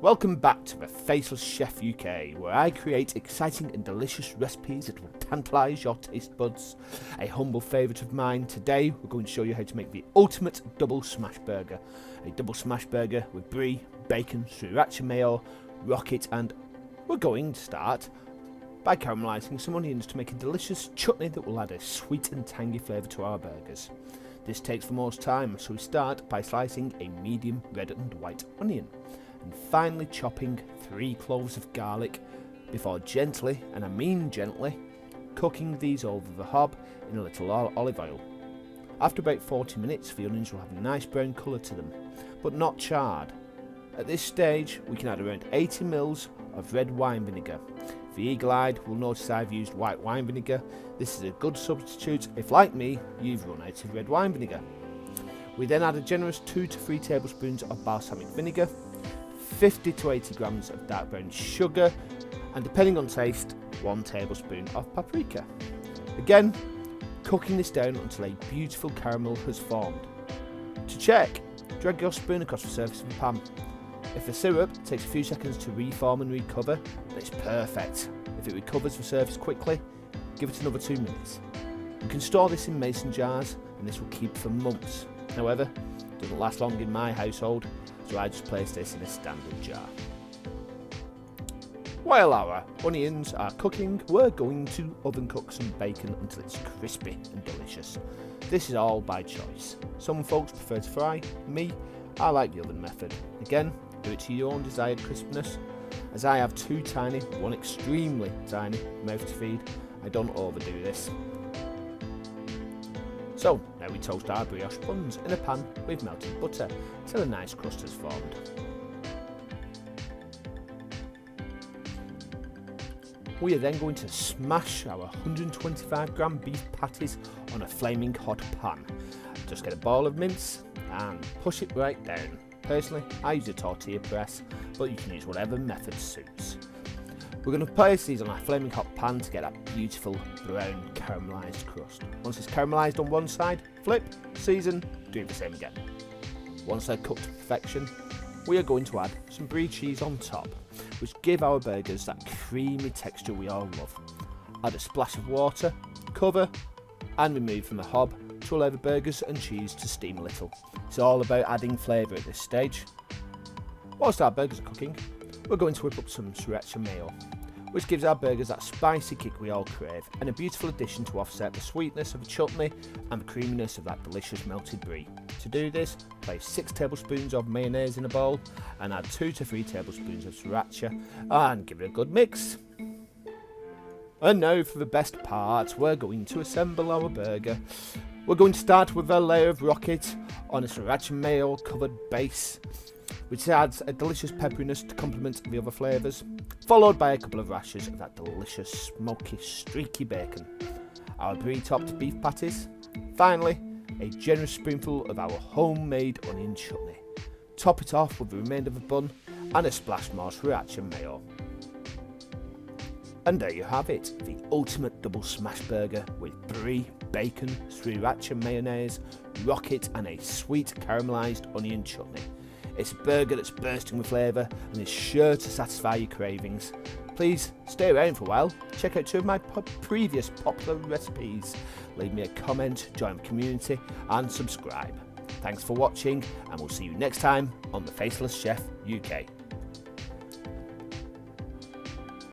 Welcome back to the Faceless Chef UK, where I create exciting and delicious recipes that will tantalise your taste buds. A humble favourite of mine, today we're going to show you how to make the ultimate double smash burger. A double smash burger with brie, bacon, sriracha mayo, rocket, and we're going to start by caramelising some onions to make a delicious chutney that will add a sweet and tangy flavour to our burgers. This takes the most time, so we start by slicing a medium red and white onion, and finally chopping 3 cloves of garlic before gently, and I mean gently, cooking these over the hob in a little olive oil. After about 40 minutes, the onions will have a nice brown colour to them, but not charred. At this stage, we can add around 80 ml of red wine vinegar. For eagle-eyed will notice I've used white wine vinegar. This is a good substitute if, like me, you've run out of red wine vinegar. We then add a generous 2 to 3 tablespoons of balsamic vinegar, 50 to 80 grams of dark brown sugar, and depending on taste, 1 tablespoon of paprika. Again, cooking this down until a beautiful caramel has formed. To check, drag your spoon across the surface of the pan. If the syrup takes a few seconds to reform and recover, then it's perfect. If it recovers the surface quickly, give it another 2 minutes. You can store this in mason jars and this will keep for months. However, it doesn't last long in my household, so I just place this in a standard jar. While our onions are cooking, we're going to oven cook some bacon until it's crispy and delicious. This is all by choice. Some folks prefer to fry. Me, I like the oven method. Again, do it to your own desired crispness. As I have 2 tiny, 1 extremely tiny mouth to feed, I don't overdo this. So, now we toast our brioche buns in a pan with melted butter till a nice crust has formed. We are then going to smash our 125 gram beef patties on a flaming hot pan. Just get a ball of mince and push it right down. Personally, I use a tortilla press, but you can use whatever method suits. We're going to place these on a flaming hot pan to get that beautiful brown caramelised crust. Once it's caramelised on one side, flip, season, do the same again. Once they're cooked to perfection, we are going to add some brie cheese on top, which give our burgers that creamy texture we all love. Add a splash of water, cover, and remove from the hob to allow the burgers and cheese to steam a little. It's all about adding flavour at this stage. Whilst our burgers are cooking, we're going to whip up some Sriracha Mayo, which gives our burgers that spicy kick we all crave, and a beautiful addition to offset the sweetness of the chutney and the creaminess of that delicious melted brie. To do this, place 6 tablespoons of mayonnaise in a bowl and add 2 to 3 tablespoons of sriracha and give it a good mix. And now for the best part, we're going to assemble our burger. We're going to start with a layer of rocket on a Sriracha Mayo covered base, which adds a delicious pepperiness to complement the other flavours, followed by a couple of rashers of that delicious smoky streaky bacon, our brie topped beef patties, finally a generous spoonful of our homemade onion chutney. Top it off with the remainder of the bun and a splash more Sriracha Mayo. And there you have it, the ultimate double smash burger with brie, bacon, Sriracha Mayonnaise, rocket and a sweet caramelised onion chutney. It's a burger that's bursting with flavour and is sure to satisfy your cravings. Please stay around for a while, check out 2 of my previous popular recipes, leave me a comment, join the community and subscribe. Thanks for watching and we'll see you next time on the Faceless Chef UK.